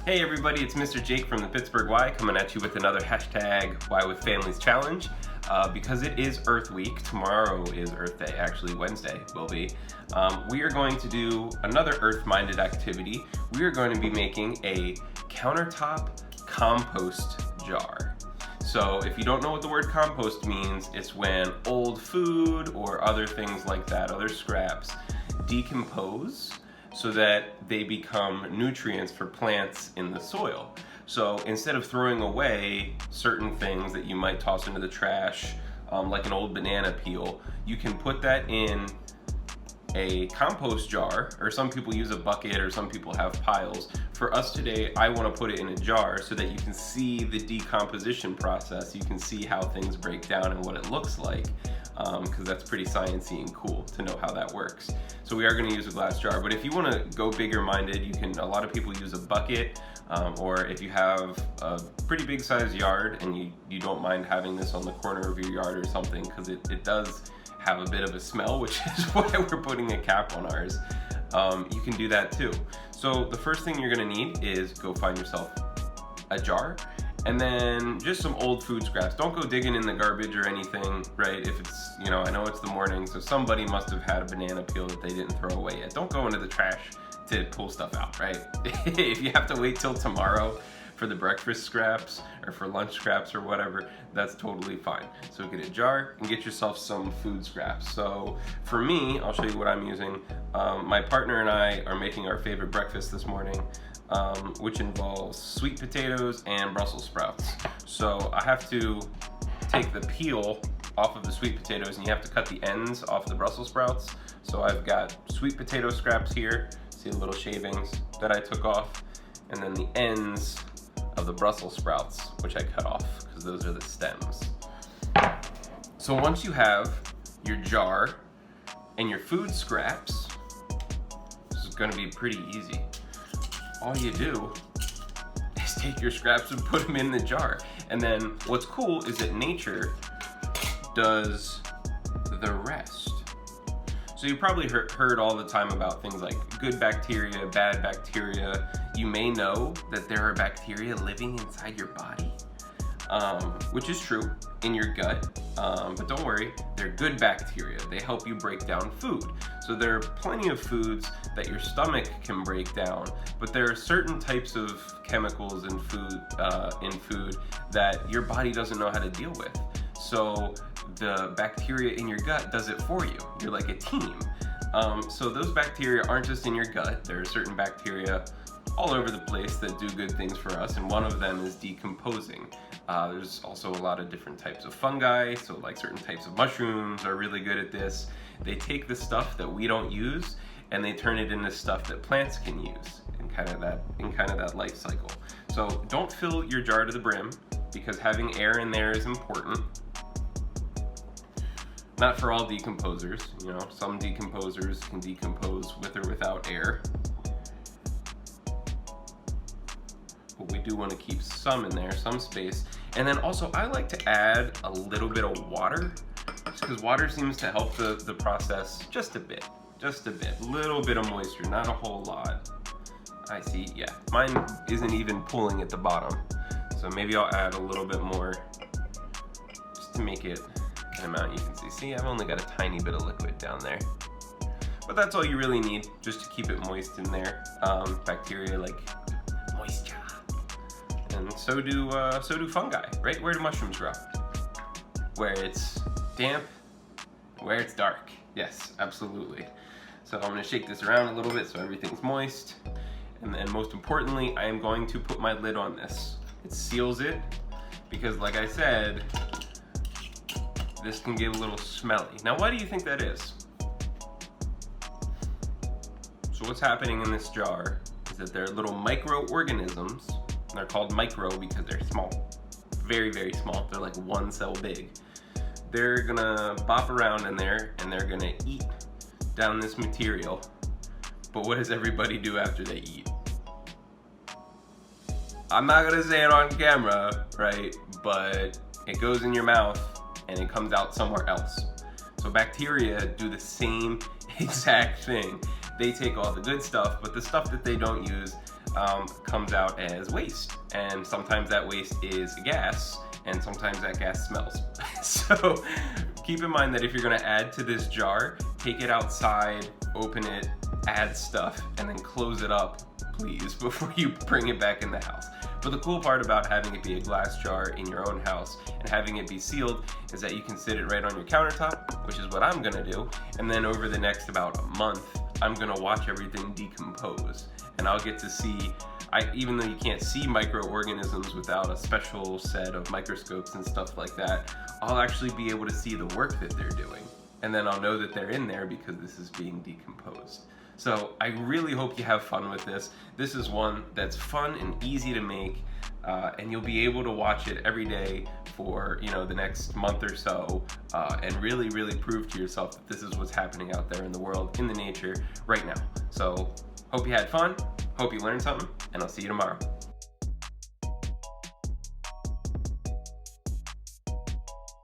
Hey everybody, it's Mr. Jake from the Pittsburgh Y coming at you with another hashtag Why with Families challenge. Because it is Earth Week, tomorrow is Earth Day, actually Wednesday will be, we are going to do another Earth-minded activity. We are going to be making a countertop compost jar. So if you don't know what the word compost means, it's when old food or other things like that, other scraps, decompose so that they become nutrients for plants in the soil. So instead of throwing away certain things that you might toss into the trash, like an old banana peel, you can put that in a compost jar, or some people use a bucket, or some people have piles. For us today, I want to put it in a jar so that you can see the decomposition process. You can see how things break down and what it looks like, because that's pretty sciencey and cool to know how that works. So we are going to use a glass jar, but if you want to go bigger minded, you can. A lot of people use a bucket, or if you have a pretty big sized yard and you don't mind having this on the corner of your yard or something, because it does have a bit of a smell, which is why we're putting a cap on ours. You can do that too. So the first thing you're gonna need is go find yourself a jar, and then just some old food scraps. Don't go digging in the garbage or anything, right? If it's, I know it's the morning, so somebody must have had a banana peel that they didn't throw away yet. Don't go into the trash to pull stuff out, right? If you have to wait till tomorrow for the breakfast scraps or for lunch scraps or whatever, that's totally fine. So get a jar and get yourself some food scraps. So for me, I'll show you what I'm using. My partner and I are making our favorite breakfast this morning, which involves sweet potatoes and Brussels sprouts. So I have to take the peel off of the sweet potatoes, and you have to cut the ends off the Brussels sprouts. So I've got sweet potato scraps here, see the little shavings that I took off, and then the ends of the Brussels sprouts, which I cut off because those are the stems. So once you have your jar and your food scraps, this is going to be pretty easy. All you do is take your scraps and put them in the jar. And then what's cool is that nature does the rest. So you probably heard all the time about things like good bacteria, bad bacteria. You may know that there are bacteria living inside your body, which is true, in your gut, but don't worry, they're good bacteria. They help you break down food. So there are plenty of foods that your stomach can break down, but there are certain types of chemicals in food that your body doesn't know how to deal with. So the bacteria in your gut does it for you. You're like a team. So those bacteria aren't just in your gut. There are certain bacteria all over the place that do good things for us, and one of them is decomposing. There's also a lot of different types of fungi, so like certain types of mushrooms are really good at this. They take the stuff that we don't use and they turn it into stuff that plants can use in kind of that life cycle. So don't fill your jar to the brim, because having air in there is important. Not for all decomposers, some decomposers can decompose with or without air. But we do want to keep some in there, some space. And then also I like to add a little bit of water, just because water seems to help the process just a bit, little bit of moisture, not a whole lot. I see, yeah, mine isn't even pooling at the bottom. So maybe I'll add a little bit more just to make it an amount you can see. See, I've only got a tiny bit of liquid down there. But that's all you really need, just to keep it moist in there. Bacteria like moisture. And so do fungi, right? Where do mushrooms grow? Where it's damp, where it's dark. Yes, absolutely. So I'm gonna shake this around a little bit so everything's moist. And then most importantly, I am going to put my lid on this. It seals it, because like I said, this can get a little smelly. Now, why do you think that is? So what's happening in this jar is that there are little microorganisms. They're called micro because they're small, very, very small. They're like 1 cell big. They're gonna bop around in there and they're gonna eat down this material. But what does everybody do after they eat? I'm not gonna say it on camera, right? But it goes in your mouth and it comes out somewhere else. So bacteria do the same exact thing. They take all the good stuff, but the stuff that they don't use comes out as waste. And sometimes that waste is gas, and sometimes that gas smells. So keep in mind that if you're gonna add to this jar, take it outside, open it, add stuff, and then close it up, please, before you bring it back in the house. But the cool part about having it be a glass jar in your own house and having it be sealed is that you can sit it right on your countertop, which is what I'm gonna do, and then over the next about a month, I'm gonna watch everything decompose. And I'll get to see, even though you can't see microorganisms without a special set of microscopes and stuff like that, I'll actually be able to see the work that they're doing. And then I'll know that they're in there because this is being decomposed. So I really hope you have fun with this. This is one that's fun and easy to make, and you'll be able to watch it every day for the next month or so, and really prove to yourself that this is what's happening out there in the world, in the nature right now. So hope you had fun, hope you learned something, and I'll see you tomorrow.